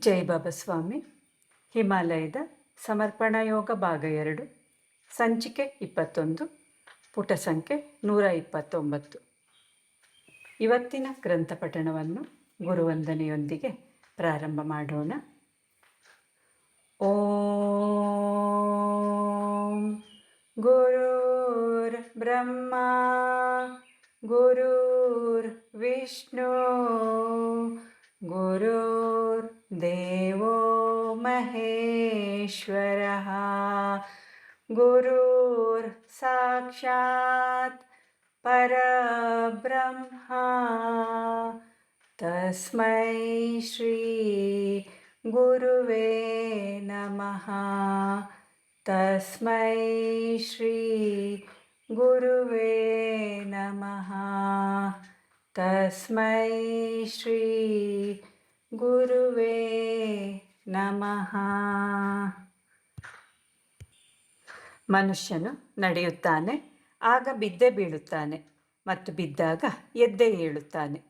ಜೈ ಬಾಬಾ ಸ್ವಾಮಿ. ಹಿಮಾಲಯದ ಸಮರ್ಪಣಾ ಯೋಗ ಭಾಗ 2, ಸಂಚಿಕೆ 21, ಪುಟ ಸಂಖ್ಯೆ 129. ಇವತ್ತಿನ ಗ್ರಂಥ ಪಠಣವನ್ನು ಗುರುವಂದನೆಯೊಂದಿಗೆ ಪ್ರಾರಂಭ ಮಾಡೋಣ. ಓಂ ಗುರುರ್ ಬ್ರಹ್ಮ ಗುರುರ್ ವಿಷ್ಣು ಗುರುರ್ ದೇವೋ ಮಹೇಶ್ವರಃ ಗುರುರ್ ಸಾಕ್ಷಾತ್ ಪರಬ್ರಹ್ಮ ತಸ್ಮೈ ಶ್ರೀ ಗುರುವೇ ನಮಃ. ತಸ್ಮೈ ಶ್ರೀ ಗುರುವೇ ನಮಃ. ತಸ್ಮೈ ಶ್ರೀ ಗುರುವೇ ನಮಃ. ಮನುಷ್ಯನು ನಡೆಯುತ್ತಾನೆ, ಆಗ ಬಿದ್ದೇ ಬೀಳುತ್ತಾನೆ, ಮತ್ತು ಬಿದ್ದಾಗ ಎದ್ದೇ ಏಳುತ್ತಾನೆ.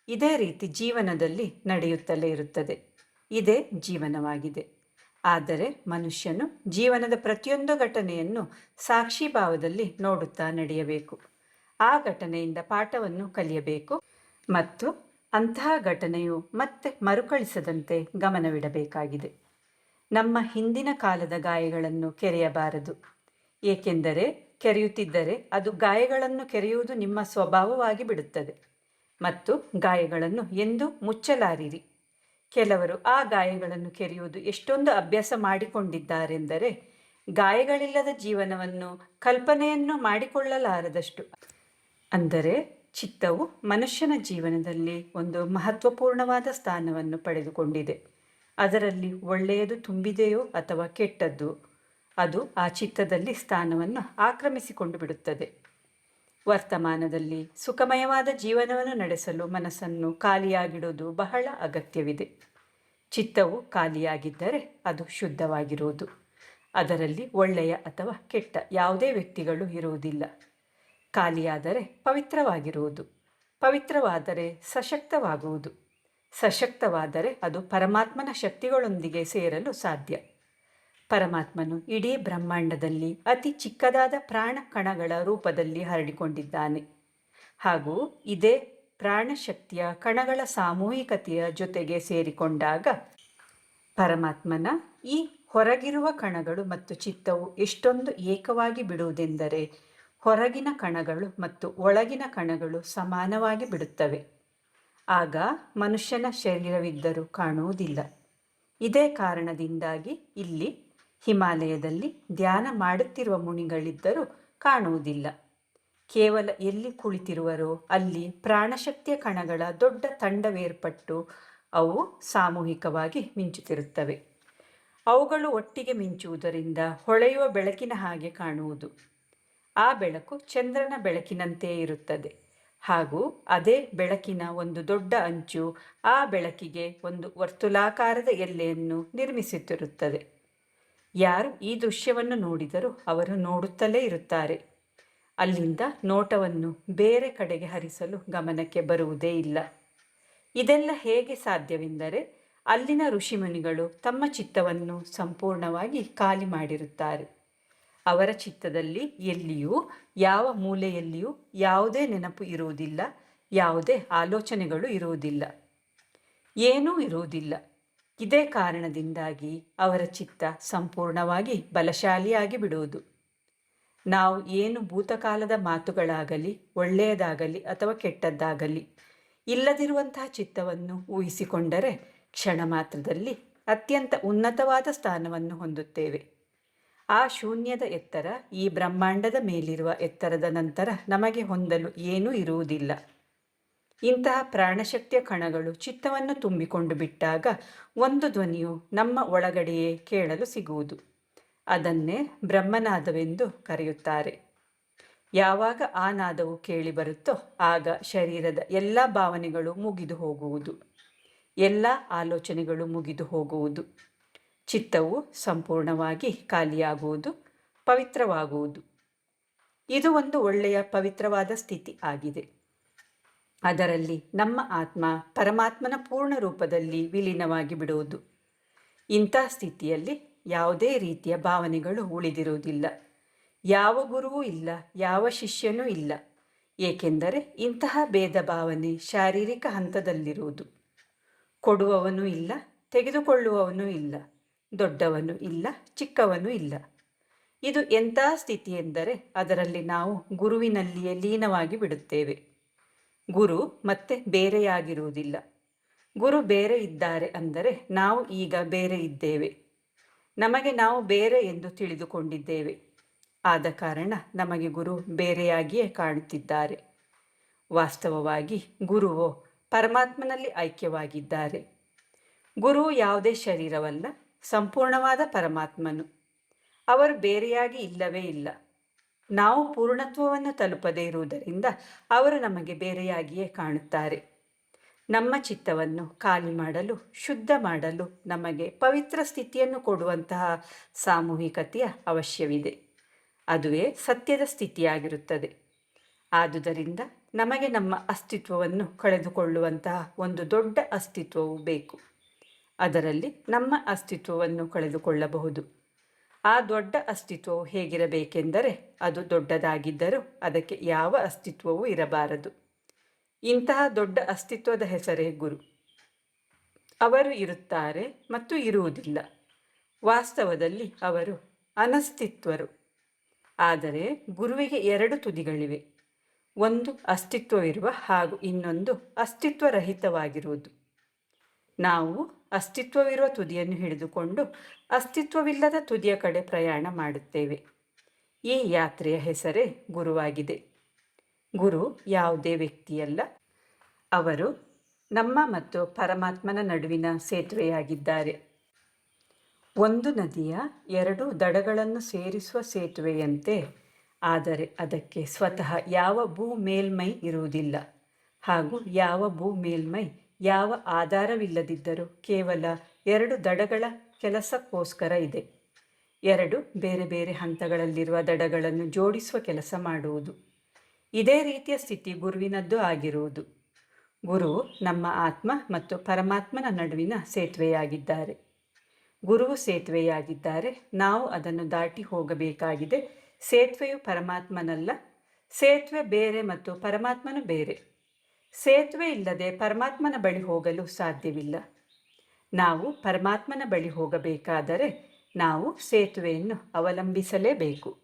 ಇದೇ ರೀತಿ ಜೀವನದಲ್ಲಿ ನಡೆಯುತ್ತಲೇ ಇರುತ್ತದೆ. ಇದೇ ಜೀವನವಾಗಿದೆ. ಆದರೆ ಮನುಷ್ಯನು ಜೀವನದ ಪ್ರತಿಯೊಂದು ಘಟನೆಯನ್ನು ಸಾಕ್ಷಿಭಾವದಲ್ಲಿ ನೋಡುತ್ತಾ ನಡೆಯಬೇಕು. ಆ ಘಟನೆಯಿಂದ ಪಾಠವನ್ನು ಕಲಿಯಬೇಕು ಮತ್ತು ಅಂತಹ ಘಟನೆಯು ಮತ್ತೆ ಮರುಕಳಿಸದಂತೆ ಗಮನವಿಡಬೇಕಾಗಿದೆ. ನಮ್ಮ ಹಿಂದಿನ ಕಾಲದ ಗಾಯಗಳನ್ನು ಕೆರೆಯಬಾರದು, ಏಕೆಂದರೆ ಕೆರೆಯುತ್ತಿದ್ದರೆ ಅದು ಗಾಯಗಳನ್ನು ಕೆರೆಯುವುದು ನಿಮ್ಮ ಸ್ವಭಾವವಾಗಿ ಬಿಡುತ್ತದೆ ಮತ್ತು ಗಾಯಗಳನ್ನು ಎಂದೂ ಮುಚ್ಚಲಾರಿರಿ. ಕೆಲವರು ಆ ಗಾಯಗಳನ್ನು ಕೆರೆಯುವುದು ಎಷ್ಟೊಂದು ಅಭ್ಯಾಸ ಮಾಡಿಕೊಂಡಿದ್ದಾರೆಂದರೆ ಗಾಯಗಳಿಲ್ಲದ ಜೀವನವನ್ನು ಕಲ್ಪನೆಯನ್ನು ಮಾಡಿಕೊಳ್ಳಲಾರದಷ್ಟು. ಅಂದರೆ ಚಿತ್ತವು ಮನುಷ್ಯನ ಜೀವನದಲ್ಲಿ ಒಂದು ಮಹತ್ವಪೂರ್ಣವಾದ ಸ್ಥಾನವನ್ನು ಪಡೆದುಕೊಂಡಿದೆ. ಅದರಲ್ಲಿ ಒಳ್ಳೆಯದು ತುಂಬಿದೆಯೋ ಅಥವಾ ಕೆಟ್ಟದ್ದು, ಅದು ಆ ಚಿತ್ತದಲ್ಲಿ ಸ್ಥಾನವನ್ನು ಆಕ್ರಮಿಸಿಕೊಂಡು ಬಿಡುತ್ತದೆ. ವರ್ತಮಾನದಲ್ಲಿ ಸುಖಮಯವಾದ ಜೀವನವನ್ನು ನಡೆಸಲು ಮನಸ್ಸನ್ನು ಖಾಲಿಯಾಗಿಡುವುದು ಬಹಳ ಅಗತ್ಯವಿದೆ. ಚಿತ್ತವು ಖಾಲಿಯಾಗಿದ್ದರೆ ಅದು ಶುದ್ಧವಾಗಿರುವುದು. ಅದರಲ್ಲಿ ಒಳ್ಳೆಯ ಅಥವಾ ಕೆಟ್ಟ ಯಾವುದೇ ವ್ಯಕ್ತಿಗಳು ಇರುವುದಿಲ್ಲ. ಖಾಲಿಯಾದರೆ ಪವಿತ್ರವಾಗಿರುವುದು. ಪವಿತ್ರವಾದರೆ ಸಶಕ್ತವಾಗುವುದು. ಸಶಕ್ತವಾದರೆ ಅದು ಪರಮಾತ್ಮನ ಶಕ್ತಿಗಳೊಂದಿಗೆ ಸೇರಲು ಸಾಧ್ಯ. ಪರಮಾತ್ಮನು ಇಡೀ ಬ್ರಹ್ಮಾಂಡದಲ್ಲಿ ಅತಿ ಚಿಕ್ಕದಾದ ಪ್ರಾಣ ಕಣಗಳ ರೂಪದಲ್ಲಿ ಹರಡಿಕೊಂಡಿದ್ದಾನೆ. ಹಾಗೂ ಇದೇ ಪ್ರಾಣಶಕ್ತಿಯ ಕಣಗಳ ಸಾಮೂಹಿಕತೆಯ ಜೊತೆಗೆ ಸೇರಿಕೊಂಡಾಗ ಪರಮಾತ್ಮನ ಈ ಹೊರಗಿರುವ ಕಣಗಳು ಮತ್ತು ಚಿತ್ತವು ಎಷ್ಟೊಂದು ಏಕವಾಗಿ ಬಿಡುವುದೆಂದರೆ ಹೊರಗಿನ ಕಣಗಳು ಮತ್ತು ಒಳಗಿನ ಕಣಗಳು ಸಮಾನವಾಗಿ ಬಿಡುತ್ತವೆ. ಆಗ ಮನುಷ್ಯನ ಶರೀರವಿದ್ದರೂ ಕಾಣುವುದಿಲ್ಲ. ಇದೇ ಕಾರಣದಿಂದಾಗಿ ಇಲ್ಲಿ ಹಿಮಾಲಯದಲ್ಲಿ ಧ್ಯಾನ ಮಾಡುತ್ತಿರುವ ಮುನಿಗಳಿದ್ದರೂ ಕಾಣುವುದಿಲ್ಲ. ಕೇವಲ ಎಲ್ಲಿ ಕುಳಿತಿರುವರೋ ಅಲ್ಲಿ ಪ್ರಾಣಶಕ್ತಿಯ ಕಣಗಳ ದೊಡ್ಡ ತಂಡವೇರ್ಪಟ್ಟು ಅವು ಸಾಮೂಹಿಕವಾಗಿ ಮಿಂಚುತ್ತಿರುತ್ತವೆ. ಅವುಗಳು ಒಟ್ಟಿಗೆ ಮಿಂಚುವುದರಿಂದ ಹೊಳೆಯುವ ಬೆಳಕಿನ ಹಾಗೆ ಕಾಣುವುದು. ಆ ಬೆಳಕು ಚಂದ್ರನ ಬೆಳಕಿನಂತೆಯೇ ಇರುತ್ತದೆ. ಹಾಗೂ ಅದೇ ಬೆಳಕಿನ ಒಂದು ದೊಡ್ಡ ಅಂಚು ಆ ಬೆಳಕಿಗೆ ಒಂದು ವರ್ತುಲಾಕಾರದ ಎಲ್ಲೆಯನ್ನು ನಿರ್ಮಿಸುತ್ತಿರುತ್ತದೆ. ಯಾರು ಈ ದೃಶ್ಯವನ್ನು ನೋಡಿದರೂ ಅವರು ನೋಡುತ್ತಲೇ ಇರುತ್ತಾರೆ. ಅಲ್ಲಿಂದ ನೋಟವನ್ನು ಬೇರೆ ಕಡೆಗೆ ಹರಿಸಲು ಗಮನಕ್ಕೆ ಬರುವುದೇ ಇಲ್ಲ. ಇದೆಲ್ಲ ಹೇಗೆ ಸಾಧ್ಯವೆಂದರೆ ಅಲ್ಲಿನ ಋಷಿಮುನಿಗಳು ತಮ್ಮ ಚಿತ್ತವನ್ನು ಸಂಪೂರ್ಣವಾಗಿ ಖಾಲಿ ಮಾಡಿರುತ್ತಾರೆ. ಅವರ ಚಿತ್ತದಲ್ಲಿ ಎಲ್ಲಿಯೂ ಯಾವ ಮೂಲೆಯಲ್ಲಿಯೂ ಯಾವುದೇ ನೆನಪು ಇರುವುದಿಲ್ಲ, ಯಾವುದೇ ಆಲೋಚನೆಗಳು ಇರುವುದಿಲ್ಲ, ಏನೂ ಇರುವುದಿಲ್ಲ. ಇದೇ ಕಾರಣದಿಂದಾಗಿ ಅವರ ಚಿತ್ತ ಸಂಪೂರ್ಣವಾಗಿ ಬಲಶಾಲಿಯಾಗಿ ಬಿಡುವುದು. ನಾವು ಏನು ಭೂತಕಾಲದ ಮಾತುಗಳಾಗಲಿ, ಒಳ್ಳೆಯದಾಗಲಿ ಅಥವಾ ಕೆಟ್ಟದ್ದಾಗಲಿ ಇಲ್ಲದಿರುವಂತಹ ಚಿತ್ತವನ್ನು ಊಹಿಸಿಕೊಂಡರೆ ಕ್ಷಣ ಮಾತ್ರದಲ್ಲಿ ಅತ್ಯಂತ ಉನ್ನತವಾದ ಸ್ಥಾನವನ್ನು ಹೊಂದುತ್ತೇವೆ. ಆ ಶೂನ್ಯದ ಎತ್ತರ ಈ ಬ್ರಹ್ಮಾಂಡದ ಮೇಲಿರುವ ಎತ್ತರದ ನಂತರ ನಮಗೆ ಹೊಂದಲು ಏನೂ ಇರುವುದಿಲ್ಲ. ಇಂತಹ ಪ್ರಾಣಶಕ್ತಿಯ ಕಣಗಳು ಚಿತ್ತವನ್ನು ತುಂಬಿಕೊಂಡು ಬಿಟ್ಟಾಗ ಒಂದು ಧ್ವನಿಯು ನಮ್ಮ ಒಳಗಡೆಯೇ ಕೇಳಲು ಸಿಗುವುದು. ಅದನ್ನೇ ಬ್ರಹ್ಮನಾದವೆಂದು ಕರೆಯುತ್ತಾರೆ. ಯಾವಾಗ ಆ ನಾದವು ಕೇಳಿಬರುತ್ತೋ ಆಗ ಶರೀರದ ಎಲ್ಲ ಭಾವನೆಗಳು ಮುಗಿದು ಹೋಗುವುದು, ಎಲ್ಲ ಆಲೋಚನೆಗಳು ಮುಗಿದು ಹೋಗುವುದು. ಚಿತ್ತವು ಸಂಪೂರ್ಣವಾಗಿ ಖಾಲಿಯಾಗುವುದು, ಪವಿತ್ರವಾಗುವುದು. ಇದು ಒಂದು ಒಳ್ಳೆಯ ಪವಿತ್ರವಾದ ಸ್ಥಿತಿ ಆಗಿದೆ. ಅದರಲ್ಲಿ ನಮ್ಮ ಆತ್ಮ ಪರಮಾತ್ಮನ ಪೂರ್ಣ ರೂಪದಲ್ಲಿ ವಿಲೀನವಾಗಿ ಬಿಡುವುದು. ಇಂಥ ಸ್ಥಿತಿಯಲ್ಲಿ ಯಾವುದೇ ರೀತಿಯ ಭಾವನೆಗಳು ಉಳಿದಿರುವುದಿಲ್ಲ. ಯಾವ ಗುರುವೂ ಇಲ್ಲ, ಯಾವ ಶಿಷ್ಯನೂ ಇಲ್ಲ. ಏಕೆಂದರೆ ಇಂತಹ ಭೇದ ಭಾವನೆ ಶಾರೀರಿಕ ಹಂತದಲ್ಲಿರುವುದು. ಕೊಡುವವನೂ ಇಲ್ಲ, ತೆಗೆದುಕೊಳ್ಳುವವನೂ ಇಲ್ಲ, ದೊಡ್ಡವನು ಇಲ್ಲ, ಚಿಕ್ಕವನು ಇಲ್ಲ. ಇದು ಎಂಥ ಸ್ಥಿತಿ ಎಂದರೆ ಅದರಲ್ಲಿ ನಾವು ಗುರುವಿನಲ್ಲಿಯೇ ಲೀನವಾಗಿ ಬಿಡುತ್ತೇವೆ. ಗುರು ಮತ್ತೆ ಬೇರೆಯಾಗಿರುವುದಿಲ್ಲ. ಗುರು ಬೇರೆ ಇದ್ದಾರೆ ಅಂದರೆ ನಾವು ಈಗ ಬೇರೆ ಇದ್ದೇವೆ. ನಮಗೆ ನಾವು ಬೇರೆ ಎಂದು ತಿಳಿದುಕೊಂಡಿದ್ದೇವೆ. ಆದ ಕಾರಣ ನಮಗೆ ಗುರು ಬೇರೆಯಾಗಿಯೇ ಕಾಣುತ್ತಿದ್ದಾರೆ. ವಾಸ್ತವವಾಗಿ ಗುರುವು ಪರಮಾತ್ಮನಲ್ಲಿ ಐಕ್ಯವಾಗಿದ್ದಾರೆ. ಗುರು ಯಾವುದೇ ಶರೀರವಲ್ಲ, ಸಂಪೂರ್ಣವಾದ ಪರಮಾತ್ಮನು. ಅವರು ಬೇರೆಯಾಗಿ ಇಲ್ಲವೇ ಇಲ್ಲ. ನಾವು ಪೂರ್ಣತ್ವವನ್ನು ತಲುಪದೇ ಇರುವುದರಿಂದ ಅವರು ನಮಗೆ ಬೇರೆಯಾಗಿಯೇ ಕಾಣುತ್ತಾರೆ. ನಮ್ಮ ಚಿತ್ತವನ್ನು ಖಾಲಿ ಮಾಡಲು, ಶುದ್ಧ ಮಾಡಲು ನಮಗೆ ಪವಿತ್ರ ಸ್ಥಿತಿಯನ್ನು ಕೊಡುವಂತಹ ಸಾಮೂಹಿಕತೆಯ ಅವಶ್ಯವಿದೆ. ಅದುವೇ ಸತ್ಯದ ಸ್ಥಿತಿಯಾಗಿರುತ್ತದೆ. ಆದುದರಿಂದ ನಮಗೆ ನಮ್ಮ ಅಸ್ತಿತ್ವವನ್ನು ಕಳೆದುಕೊಳ್ಳುವಂತಹ ಒಂದು ದೊಡ್ಡ ಅಸ್ತಿತ್ವವು ಬೇಕು. ಅದರಲ್ಲಿ ನಮ್ಮ ಅಸ್ತಿತ್ವವನ್ನು ಕಳೆದುಕೊಳ್ಳಬಹುದು. ಆ ದೊಡ್ಡ ಅಸ್ತಿತ್ವವು ಹೇಗಿರಬೇಕೆಂದರೆ ಅದು ದೊಡ್ಡದಾಗಿದ್ದರೂ ಅದಕ್ಕೆ ಯಾವ ಅಸ್ತಿತ್ವವೂ ಇರಬಾರದು. ಇಂತಹ ದೊಡ್ಡ ಅಸ್ತಿತ್ವದ ಹೆಸರೇ ಗುರು. ಅವರು ಇರುತ್ತಾರೆ ಮತ್ತು ಇರುವುದಿಲ್ಲ. ವಾಸ್ತವದಲ್ಲಿ ಅವರು ಅನಸ್ತಿತ್ವರು. ಆದರೆ ಗುರುವಿಗೆ ಎರಡು ತುದಿಗಳಿವೆ. ಒಂದು ಅಸ್ತಿತ್ವವಿರುವ ಹಾಗೂ ಇನ್ನೊಂದು ಅಸ್ತಿತ್ವರಹಿತವಾಗಿರುವುದು. ನಾವು ಅಸ್ತಿತ್ವವಿರುವ ತುದಿಯನ್ನು ಹಿಡಿದುಕೊಂಡು ಅಸ್ತಿತ್ವವಿಲ್ಲದ ತುದಿಯ ಕಡೆ ಪ್ರಯಾಣ ಮಾಡುತ್ತೇವೆ. ಈ ಯಾತ್ರೆಯ ಹೆಸರೇ ಗುರುವಾಗಿದೆ. ಗುರು ಯಾವುದೇ ವ್ಯಕ್ತಿಯಲ್ಲ. ಅವರು ನಮ್ಮ ಮತ್ತು ಪರಮಾತ್ಮನ ನಡುವಿನ ಸೇತುವೆಯಾಗಿದ್ದಾರೆ. ಒಂದು ನದಿಯ ಎರಡು ದಡಗಳನ್ನು ಸೇರಿಸುವ ಸೇತುವೆಯಂತೆ. ಆದರೆ ಅದಕ್ಕೆ ಸ್ವತಃ ಯಾವ ಭೂ ಮೇಲ್ಮೈ ಇರುವುದಿಲ್ಲ. ಹಾಗೂ ಯಾವ ಭೂ ಮೇಲ್ಮೈ ಯಾವ ಆಧಾರವಿಲ್ಲದಿದ್ದರೂ ಕೇವಲ ಎರಡು ದಡಗಳ ಕೆಲಸಕ್ಕೋಸ್ಕರ ಇದೆ. ಎರಡು ಬೇರೆ ಬೇರೆ ಹಂತಗಳಲ್ಲಿರುವ ದಡಗಳನ್ನು ಜೋಡಿಸುವ ಕೆಲಸ ಮಾಡುವುದು. ಇದೇ ರೀತಿಯ ಸ್ಥಿತಿ ಗುರುವಿನದ್ದು ಆಗಿರುವುದು. ಗುರು ನಮ್ಮ ಆತ್ಮ ಮತ್ತು ಪರಮಾತ್ಮನ ನಡುವಿನ ಸೇತುವೆಯಾಗಿದ್ದಾರೆ. ಗುರುವು ಸೇತುವೆಯಾಗಿದ್ದಾರೆ. ನಾವು ಅದನ್ನು ದಾಟಿ ಹೋಗಬೇಕಾಗಿದೆ. ಸೇತುವೆಯು ಪರಮಾತ್ಮನಲ್ಲ. ಸೇತುವೆ ಬೇರೆ ಮತ್ತು ಪರಮಾತ್ಮನು ಬೇರೆ. ಸೇತುವೆ ಇಲ್ಲದೆ ಪರಮಾತ್ಮನ ಬಳಿ ಹೋಗಲು ಸಾಧ್ಯವಿಲ್ಲ. ನಾವು ಪರಮಾತ್ಮನ ಬಳಿ ಹೋಗಬೇಕಾದರೆ ನಾವು ಸೇತುವೆಯನ್ನು ಅವಲಂಬಿಸಲೇಬೇಕು.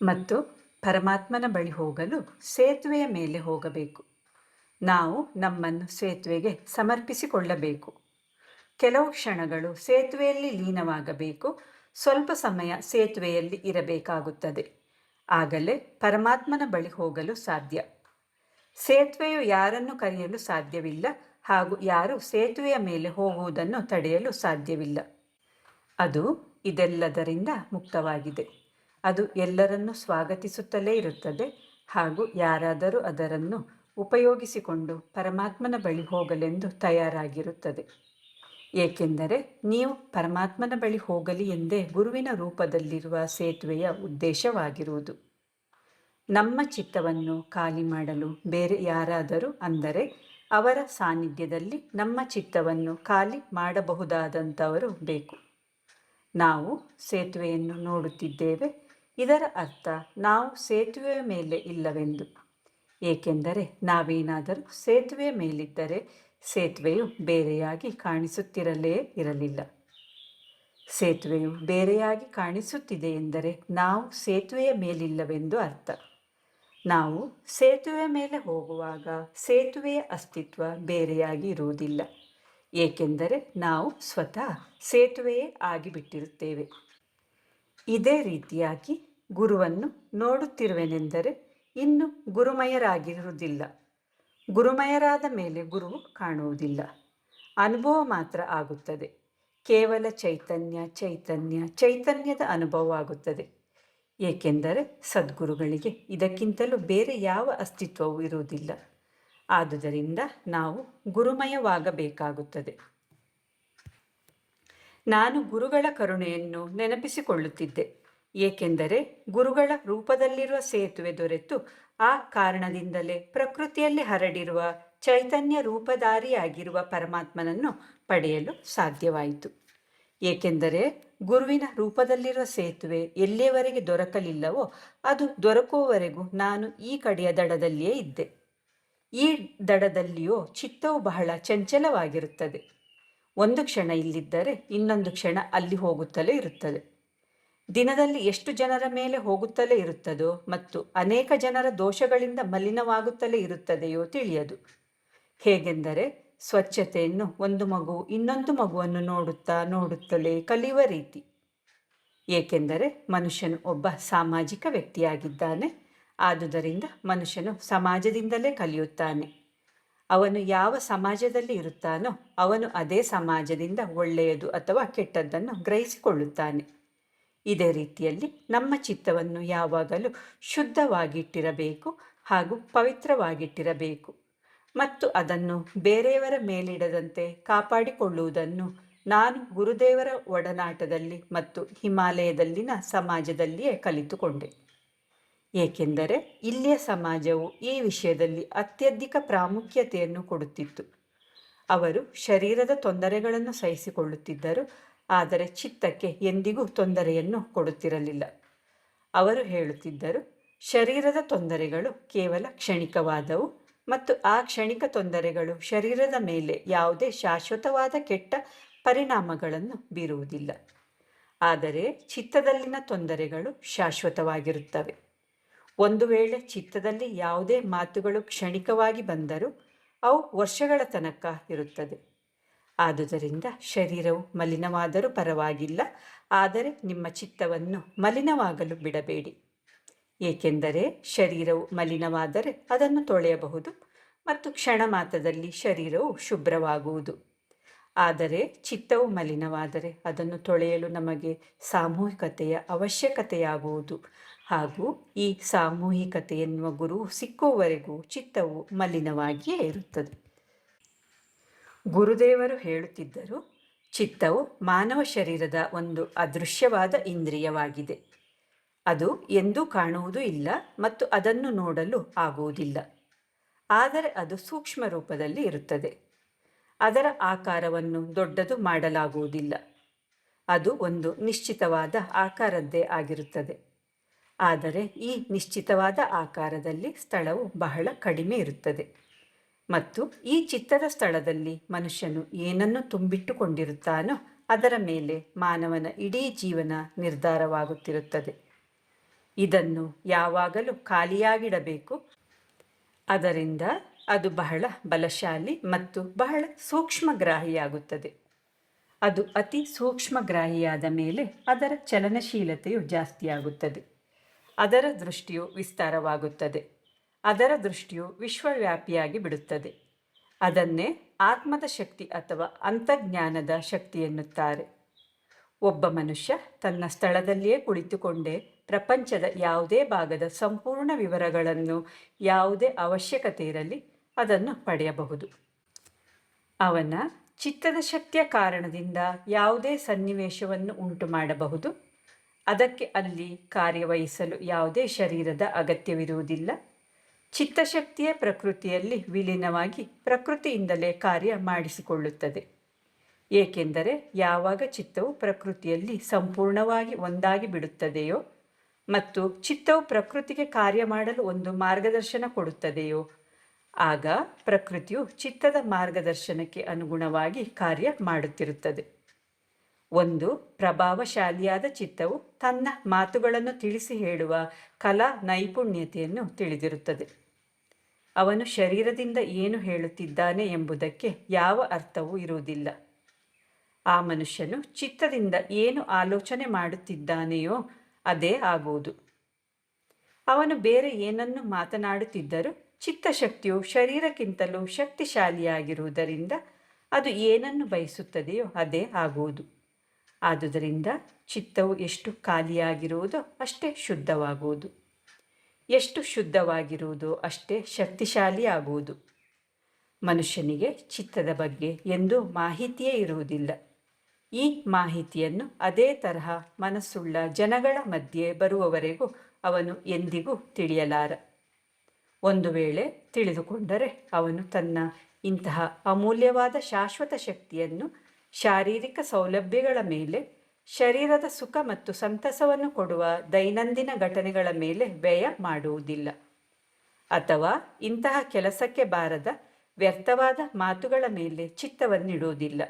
ಮತ್ತು ಪರಮಾತ್ಮನ ಬಳಿ ಹೋಗಲು ಸೇತುವೆಯ ಮೇಲೆ ಹೋಗಬೇಕು. ನಾವು ನಮ್ಮನ್ನು ಸೇತುವೆಗೆ ಸಮರ್ಪಿಸಿಕೊಳ್ಳಬೇಕು. ಕೆಲವು ಕ್ಷಣಗಳು ಸೇತುವೆಯಲ್ಲಿ ಲೀನವಾಗಬೇಕು. ಸ್ವಲ್ಪ ಸಮಯ ಸೇತುವೆಯಲ್ಲಿ ಇರಬೇಕಾಗುತ್ತದೆ. ಆಗಲೇ ಪರಮಾತ್ಮನ ಬಳಿ ಹೋಗಲು ಸಾಧ್ಯ. ಸೇತುವೆಯು ಯಾರನ್ನು ಕರೆಯಲು ಸಾಧ್ಯವಿಲ್ಲ ಹಾಗೂ ಯಾರು ಸೇತುವೆಯ ಮೇಲೆ ಹೋಗುವುದನ್ನು ತಡೆಯಲು ಸಾಧ್ಯವಿಲ್ಲ. ಅದು ಇದೆಲ್ಲದರಿಂದ ಮುಕ್ತವಾಗಿದೆ. ಅದು ಎಲ್ಲರನ್ನೂ ಸ್ವಾಗತಿಸುತ್ತಲೇ ಇರುತ್ತದೆ ಹಾಗೂ ಯಾರಾದರೂ ಅದನ್ನು ಉಪಯೋಗಿಸಿಕೊಂಡು ಪರಮಾತ್ಮನ ಬಳಿ ಹೋಗಲೆಂದು ತಯಾರಾಗಿರುತ್ತದೆ. ಏಕೆಂದರೆ ನೀವು ಪರಮಾತ್ಮನ ಬಳಿ ಹೋಗಲಿ ಎಂದೇ ಗುರುವಿನ ರೂಪದಲ್ಲಿರುವ ಸೇತುವೆಯ ಉದ್ದೇಶವಾಗಿರುವುದು. ನಮ್ಮ ಚಿತ್ತವನ್ನು ಖಾಲಿ ಮಾಡಲು ಬೇರೆ ಯಾರಾದರೂ ಅಂದರೆ ಅವರ ಸಾನ್ನಿಧ್ಯದಲ್ಲಿ ನಮ್ಮ ಚಿತ್ತವನ್ನು ಖಾಲಿ ಮಾಡಬಹುದಾದಂಥವರು ಬೇಕು. ನಾವು ಸೇತುವೆಯನ್ನು ನೋಡುತ್ತಿದ್ದೇವೆ. ಇದರ ಅರ್ಥ ನಾವು ಸೇತುವೆಯ ಮೇಲೆ ಇಲ್ಲವೆಂದು. ಏಕೆಂದರೆ ನಾವೇನಾದರೂ ಸೇತುವೆಯ ಮೇಲಿದ್ದರೆ ಸೇತುವೆಯು ಬೇರೆಯಾಗಿ ಕಾಣಿಸುತ್ತಿರಲೇ ಇರಲಿಲ್ಲ. ಸೇತುವೆಯು ಬೇರೆಯಾಗಿ ಕಾಣಿಸುತ್ತಿದೆ ಎಂದರೆ ನಾವು ಸೇತುವೆಯ ಮೇಲಿಲ್ಲವೆಂದು ಅರ್ಥ. ನಾವು ಸೇತುವೆಯ ಮೇಲೆ ಹೋಗುವಾಗ ಸೇತುವೆಯ ಅಸ್ತಿತ್ವ ಬೇರೆಯಾಗಿ ಇರುವುದಿಲ್ಲ. ಏಕೆಂದರೆ ನಾವು ಸ್ವತಃ ಸೇತುವೆಯೇ ಆಗಿಬಿಟ್ಟಿರುತ್ತೇವೆ. ಇದೇ ರೀತಿಯಾಗಿ ಗುರುವನ್ನು ನೋಡುತ್ತಿರುವೆನೆಂದರೆ ಇನ್ನು ಗುರುಮಯರಾಗಿರುವುದಿಲ್ಲ. ಗುರುಮಯರಾದ ಮೇಲೆ ಗುರುವು ಕಾಣುವುದಿಲ್ಲ. ಅನುಭವ ಮಾತ್ರ ಆಗುತ್ತದೆ. ಕೇವಲ ಚೈತನ್ಯದ ಅನುಭವವಾಗುತ್ತದೆ. ಏಕೆಂದರೆ ಸದ್ಗುರುಗಳಿಗೆ ಇದಕ್ಕಿಂತಲೂ ಬೇರೆ ಯಾವ ಅಸ್ತಿತ್ವವೂ ಇರುವುದಿಲ್ಲ. ಆದುದರಿಂದ ನಾವು ಗುರುಮಯವಾಗಬೇಕಾಗುತ್ತದೆ. ನಾನು ಗುರುಗಳ ಕರುಣೆಯನ್ನು ನೆನಪಿಸಿಕೊಳ್ಳುತ್ತಿದ್ದೆ. ಏಕೆಂದರೆ ಗುರುಗಳ ರೂಪದಲ್ಲಿರುವ ಸೇತುವೆ ದೊರೆತು ಆ ಕಾರಣದಿಂದಲೇ ಪ್ರಕೃತಿಯಲ್ಲಿ ಹರಡಿರುವ ಚೈತನ್ಯ ರೂಪಧಾರಿಯಾಗಿರುವ ಪರಮಾತ್ಮನನ್ನು ಪಡೆಯಲು ಸಾಧ್ಯವಾಯಿತು. ಏಕೆಂದರೆ ಗುರುವಿನ ರೂಪದಲ್ಲಿರುವ ಸೇತುವೆ ಎಲ್ಲಿಯವರೆಗೆ ದೊರಕಲಿಲ್ಲವೋ ಅದು ದೊರಕುವವರೆಗೂ ನಾನು ಈ ಕಡೆಯ ದಡದಲ್ಲಿಯೇ ಇದ್ದೆ. ಈ ದಡದಲ್ಲಿಯೋ ಚಿತ್ತವು ಬಹಳ ಚಂಚಲವಾಗಿರುತ್ತದೆ. ಒಂದು ಕ್ಷಣ ಇಲ್ಲಿದ್ದರೆ ಇನ್ನೊಂದು ಕ್ಷಣ ಅಲ್ಲಿ ಹೋಗುತ್ತಲೇ ಇರುತ್ತದೆ. ದಿನದಲ್ಲಿ ಎಷ್ಟು ಜನರ ಮೇಲೆ ಹೋಗುತ್ತಲೇ ಇರುತ್ತದೋ ಮತ್ತು ಅನೇಕ ಜನರ ದೋಷಗಳಿಂದ ಮಲಿನವಾಗುತ್ತಲೇ ಇರುತ್ತದೆಯೋ ತಿಳಿಯದು. ಹೇಗೆಂದರೆ ಸ್ವಚ್ಛತೆಯನ್ನು ಒಂದು ಮಗು ಇನ್ನೊಂದು ಮಗುವನ್ನು ನೋಡುತ್ತಲೇ ಕಲಿಯುವ ರೀತಿ. ಏಕೆಂದರೆ ಮನುಷ್ಯನು ಒಬ್ಬ ಸಾಮಾಜಿಕ ವ್ಯಕ್ತಿಯಾಗಿದ್ದಾನೆ. ಆದುದರಿಂದ ಮನುಷ್ಯನು ಸಮಾಜದಿಂದಲೇ ಕಲಿಯುತ್ತಾನೆ. ಅವನು ಯಾವ ಸಮಾಜದಲ್ಲಿ ಇರುತ್ತಾನೋ ಅವನು ಅದೇ ಸಮಾಜದಿಂದ ಒಳ್ಳೆಯದು ಅಥವಾ ಕೆಟ್ಟದ್ದನ್ನು ಗ್ರಹಿಸಿಕೊಳ್ಳುತ್ತಾನೆ. ಇದೇ ರೀತಿಯಲ್ಲಿ ನಮ್ಮ ಚಿತ್ತವನ್ನು ಯಾವಾಗಲೂ ಶುದ್ಧವಾಗಿಟ್ಟಿರಬೇಕು ಹಾಗೂ ಪವಿತ್ರವಾಗಿಟ್ಟಿರಬೇಕು ಮತ್ತು ಅದನ್ನು ಬೇರೆಯವರ ಮೇಲಿಡದಂತೆ ಕಾಪಾಡಿಕೊಳ್ಳುವುದನ್ನು ನಾನು ಗುರುದೇವರ ಒಡನಾಟದಲ್ಲಿ ಮತ್ತು ಹಿಮಾಲಯದಲ್ಲಿನ ಸಮಾಜದಲ್ಲಿಯೇ ಕಲಿತುಕೊಂಡೆ. ಏಕೆಂದರೆ ಇಲ್ಲಿಯ ಸಮಾಜವು ಈ ವಿಷಯದಲ್ಲಿ ಅತ್ಯಧಿಕ ಪ್ರಾಮುಖ್ಯತೆಯನ್ನು ಕೊಡುತ್ತಿತ್ತು. ಅವರು ಶರೀರದ ತೊಂದರೆಗಳನ್ನು ಸಹಿಸಿಕೊಳ್ಳುತ್ತಿದ್ದರು, ಆದರೆ ಚಿತ್ತಕ್ಕೆ ಎಂದಿಗೂ ತೊಂದರೆಯನ್ನು ಕೊಡುತ್ತಿರಲಿಲ್ಲ. ಅವರು ಹೇಳುತ್ತಿದ್ದರು, ಶರೀರದ ತೊಂದರೆಗಳು ಕೇವಲ ಕ್ಷಣಿಕವಾದವು ಮತ್ತು ಆ ಕ್ಷಣಿಕ ತೊಂದರೆಗಳು ಶರೀರದ ಮೇಲೆ ಯಾವುದೇ ಶಾಶ್ವತವಾದ ಕೆಟ್ಟ ಪರಿಣಾಮಗಳನ್ನು ಬೀರುವುದಿಲ್ಲ. ಆದರೆ ಚಿತ್ತದಲ್ಲಿನ ತೊಂದರೆಗಳು ಶಾಶ್ವತವಾಗಿರುತ್ತವೆ. ಒಂದು ವೇಳೆ ಚಿತ್ತದಲ್ಲಿ ಯಾವುದೇ ಮಾತುಗಳು ಕ್ಷಣಿಕವಾಗಿ ಬಂದರೂ ಅವು ವರ್ಷಗಳ ತನಕ ಇರುತ್ತದೆ. ಆದುದರಿಂದ ಶರೀರವು ಮಲಿನವಾದರೂ ಪರವಾಗಿಲ್ಲ, ಆದರೆ ನಿಮ್ಮ ಚಿತ್ತವನ್ನು ಮಲಿನವಾಗಲು ಬಿಡಬೇಡಿ. ಏಕೆಂದರೆ ಶರೀರವು ಮಲಿನವಾದರೆ ಅದನ್ನು ತೊಳೆಯಬಹುದು ಮತ್ತು ಕ್ಷಣ ಮಾತ್ರದಲ್ಲಿ ಶರೀರವು ಶುಭ್ರವಾಗುವುದು. ಆದರೆ ಚಿತ್ತವು ಮಲಿನವಾದರೆ ಅದನ್ನು ತೊಳೆಯಲು ನಮಗೆ ಸಾಮೂಹಿಕತೆಯ ಅವಶ್ಯಕತೆಯಾಗುವುದು ಹಾಗೂ ಈ ಸಾಮೂಹಿಕತೆ ಎನ್ನುವ ಗುರು ಸಿಕ್ಕುವವರೆಗೂ ಚಿತ್ತವು ಮಲಿನವಾಗಿಯೇ ಇರುತ್ತದೆ. ಗುರುದೇವರು ಹೇಳುತ್ತಿದ್ದರು, ಚಿತ್ತವು ಮಾನವ ಶರೀರದ ಒಂದು ಅದೃಶ್ಯವಾದ ಇಂದ್ರಿಯವಾಗಿದೆ. ಅದು ಎಂದೂ ಕಾಣುವುದೂ ಇಲ್ಲ ಮತ್ತು ಅದನ್ನು ನೋಡಲು ಆಗುವುದಿಲ್ಲ. ಆದರೆ ಅದು ಸೂಕ್ಷ್ಮ ರೂಪದಲ್ಲಿ ಇರುತ್ತದೆ. ಅದರ ಆಕಾರವನ್ನು ದೊಡ್ಡದು ಮಾಡಲಾಗುವುದಿಲ್ಲ. ಅದು ಒಂದು ನಿಶ್ಚಿತವಾದ ಆಕಾರದ್ದೇ ಆಗಿರುತ್ತದೆ. ಆದರೆ ಈ ನಿಶ್ಚಿತವಾದ ಆಕಾರದಲ್ಲಿ ಸ್ಥಳವು ಬಹಳ ಕಡಿಮೆ ಇರುತ್ತದೆ ಮತ್ತು ಈ ಚಿತ್ತದ ಸ್ಥಳದಲ್ಲಿ ಮನುಷ್ಯನು ಏನನ್ನು ತುಂಬಿಟ್ಟುಕೊಂಡಿರುತ್ತಾನೋ ಅದರ ಮೇಲೆ ಮಾನವನ ಇಡೀ ಜೀವನ ನಿರ್ಧಾರವಾಗುತ್ತಿರುತ್ತದೆ. ಇದನ್ನು ಯಾವಾಗಲೂ ಖಾಲಿಯಾಗಿಡಬೇಕು. ಅದರಿಂದ ಅದು ಬಹಳ ಬಲಶಾಲಿ ಮತ್ತು ಬಹಳ ಸೂಕ್ಷ್ಮಗ್ರಾಹಿಯಾಗುತ್ತದೆ. ಅದು ಅತಿ ಸೂಕ್ಷ್ಮಗ್ರಾಹಿಯಾದ ಮೇಲೆ ಅದರ ಚಲನಶೀಲತೆಯು ಜಾಸ್ತಿಯಾಗುತ್ತದೆ. ಅದರ ದೃಷ್ಟಿಯು ವಿಸ್ತಾರವಾಗುತ್ತದೆ. ಅದರ ದೃಷ್ಟಿಯು ವಿಶ್ವವ್ಯಾಪಿಯಾಗಿ ಬಿಡುತ್ತದೆ. ಅದನ್ನೇ ಆತ್ಮದ ಶಕ್ತಿ ಅಥವಾ ಅಂತರ್ಜ್ಞಾನದ ಶಕ್ತಿ ಎನ್ನುತ್ತಾರೆ. ಒಬ್ಬ ಮನುಷ್ಯ ತನ್ನ ಸ್ಥಳದಲ್ಲಿಯೇ ಕುಳಿತುಕೊಂಡೇ ಪ್ರಪಂಚದ ಯಾವುದೇ ಭಾಗದ ಸಂಪೂರ್ಣ ವಿವರಗಳನ್ನು ಯಾವುದೇ ಅವಶ್ಯಕತೆ ಇರಲಿ ಅದನ್ನು ಪಡೆಯಬಹುದು. ಅವನ ಚಿತ್ತದ ಶಕ್ತಿಯ ಕಾರಣದಿಂದ ಯಾವುದೇ ಸನ್ನಿವೇಶವನ್ನು ಉಂಟು ಮಾಡಬಹುದು. ಅದಕ್ಕೆ ಅಲ್ಲಿ ಕಾರ್ಯವಹಿಸಲು ಯಾವುದೇ ಶರೀರದ ಅಗತ್ಯವಿರುವುದಿಲ್ಲ. ಚಿತ್ತಶಕ್ತಿಯೇ ಪ್ರಕೃತಿಯಲ್ಲಿ ವಿಲೀನವಾಗಿ ಪ್ರಕೃತಿಯಿಂದಲೇ ಕಾರ್ಯ ಮಾಡಿಸಿಕೊಳ್ಳುತ್ತದೆ. ಏಕೆಂದರೆ ಯಾವಾಗ ಚಿತ್ತವು ಪ್ರಕೃತಿಯಲ್ಲಿ ಸಂಪೂರ್ಣವಾಗಿ ಒಂದಾಗಿ ಬಿಡುತ್ತದೆಯೋ ಮತ್ತು ಚಿತ್ತವು ಪ್ರಕೃತಿಗೆ ಕಾರ್ಯ ಮಾಡಲು ಒಂದು ಮಾರ್ಗದರ್ಶನ ಕೊಡುತ್ತದೆಯೋ ಆಗ ಪ್ರಕೃತಿಯು ಚಿತ್ತದ ಮಾರ್ಗದರ್ಶನಕ್ಕೆ ಅನುಗುಣವಾಗಿ ಕಾರ್ಯ ಮಾಡುತ್ತಿರುತ್ತದೆ. ಒಂದು ಪ್ರಭಾವಶಾಲಿಯಾದ ಚಿತ್ತವು ತನ್ನ ಮಾತುಗಳನ್ನು ತಿಳಿಸಿ ಹೇಳುವ ಕಲಾ ನೈಪುಣ್ಯತೆಯನ್ನು ತಿಳಿದಿರುತ್ತದೆ. ಅವನು ಶರೀರದಿಂದ ಏನು ಹೇಳುತ್ತಿದ್ದಾನೆ ಎಂಬುದಕ್ಕೆ ಯಾವ ಅರ್ಥವೂ ಇರುವುದಿಲ್ಲ. ಆ ಮನುಷ್ಯನು ಚಿತ್ತದಿಂದ ಏನು ಆಲೋಚನೆ ಮಾಡುತ್ತಿದ್ದಾನೆಯೋ ಅದೇ ಆಗುವುದು. ಅವನು ಬೇರೆ ಏನನ್ನು ಮಾತನಾಡುತ್ತಿದ್ದರೂ ಚಿತ್ತಶಕ್ತಿಯು ಶರೀರಕ್ಕಿಂತಲೂ ಶಕ್ತಿಶಾಲಿಯಾಗಿರುವುದರಿಂದ ಅದು ಏನನ್ನು ಬಯಸುತ್ತದೆಯೋ ಅದೇ ಆಗುವುದು. ಆದುದರಿಂದ ಚಿತ್ತವು ಎಷ್ಟು ಖಾಲಿಯಾಗಿರುವುದೋ ಅಷ್ಟೇ ಶುದ್ಧವಾಗುವುದು. ಎಷ್ಟು ಶುದ್ಧವಾಗಿರುವುದೋ ಅಷ್ಟೇ ಶಕ್ತಿಶಾಲಿಯಾಗುವುದು. ಮನುಷ್ಯನಿಗೆ ಚಿತ್ತದ ಬಗ್ಗೆ ಎಂದೂ ಮಾಹಿತಿಯೇ ಇರುವುದಿಲ್ಲ. ಈ ಮಾಹಿತಿಯನ್ನು ಅದೇ ತರಹ ಮನಸ್ಸುಳ್ಳ ಜನಗಳ ಮಧ್ಯೆ ಬರುವವರೆಗೂ ಅವನು ಎಂದಿಗೂ ತಿಳಿಯಲಾರ. ಒಂದು ವೇಳೆ ತಿಳಿದುಕೊಂಡರೆ ಅವನು ತನ್ನ ಇಂತಹ ಅಮೂಲ್ಯವಾದ ಶಾಶ್ವತ ಶಕ್ತಿಯನ್ನು ಶಾರೀರಿಕ ಸೌಲಭ್ಯಗಳ ಮೇಲೆ, ಶರೀರದ ಸುಖ ಮತ್ತು ಸಂತಸವನ್ನು ಕೊಡುವ ದೈನಂದಿನ ಘಟನೆಗಳ ಮೇಲೆ ವ್ಯಯ ಮಾಡುವುದಿಲ್ಲ. ಅಥವಾ ಇಂತಹ ಕೆಲಸಕ್ಕೆ ಬಾರದ ವ್ಯರ್ಥವಾದ ಮಾತುಗಳ ಮೇಲೆ ಚಿತ್ತವನ್ನಿಡುವುದಿಲ್ಲ.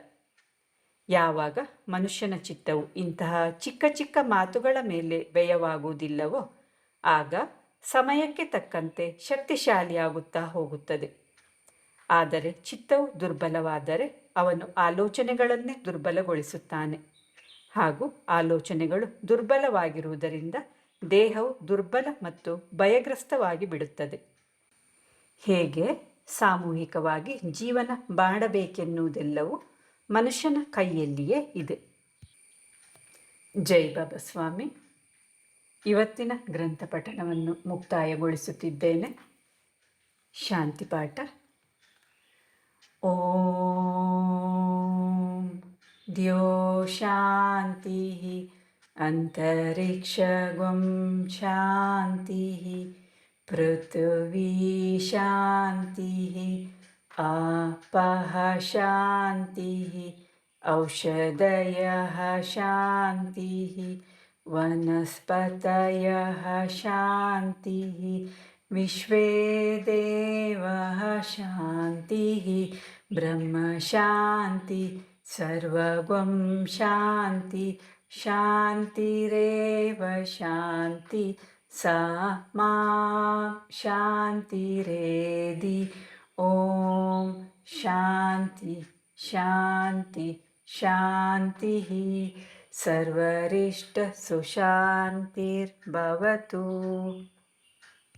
ಯಾವಾಗ ಮನುಷ್ಯನ ಚಿತ್ತವು ಇಂತಹ ಚಿಕ್ಕ ಚಿಕ್ಕ ಮಾತುಗಳ ಮೇಲೆ ವ್ಯಯವಾಗುವುದಿಲ್ಲವೋ ಆಗ ಸಮಯಕ್ಕೆ ತಕ್ಕಂತೆ ಶಕ್ತಿಶಾಲಿಯಾಗುತ್ತಾ ಹೋಗುತ್ತದೆ. ಆದರೆ ಚಿತ್ತವು ದುರ್ಬಲವಾದರೆ ಅವನು ಆಲೋಚನೆಗಳನ್ನೇ ದುರ್ಬಲಗೊಳಿಸುತ್ತಾನೆ. ಹಾಗೂ ಆಲೋಚನೆಗಳು ದುರ್ಬಲವಾಗಿರುವುದರಿಂದ ದೇಹವು ದುರ್ಬಲ ಮತ್ತು ಭಯಗ್ರಸ್ತವಾಗಿ ಬಿಡುತ್ತದೆ. ಹೇಗೆ ಸಾಮೂಹಿಕವಾಗಿ ಜೀವನ ಮಾಡಬೇಕೆನ್ನುವುದೆಲ್ಲವೂ ಮನುಷ್ಯನ ಕೈಯಲ್ಲಿಯೇ ಇದೆ. ಜೈ ಬಾಬಾ ಸ್ವಾಮಿ. ಇವತ್ತಿನ ಗ್ರಂಥ ಪಠಣವನ್ನು ಮುಕ್ತಾಯಗೊಳಿಸುತ್ತಿದ್ದೇನೆ. ಶಾಂತಿ ಪಾಠ. ಓಂ ದ್ಯೋ ಶಾಂತಿ ಅಂತರಿಕ್ಷಗಂ ಶಾಂತಿ ಪೃಥ್ವೀ ಶಾಂತಿ ಆಪಃ ಶಾಂತಿ ಔಷಧಯಃ ಶಾಂತಿ ವನಸ್ಪತಯಃ ಶಾಂತಿ ವಿಶ್ವೇ ದೇವಃ ಶಾಂತಿ ಬ್ರಹ್ಮ ಶಾಂತಿ ಸರ್ವಗಂ ಶಾಂತಿ ಶಾಂತಿರೇವ ಶಾಂತಿ ಸಾ ಮಾ ಶಾಂತಿರೇಧಿ. ಓಂ ಶಾಂತಿ ಶಾಂತಿ ಶಾಂತಿ. ಸರ್ವರಿಷ್ಟ ಸುಶಾಂತಿರ್ಭವತು.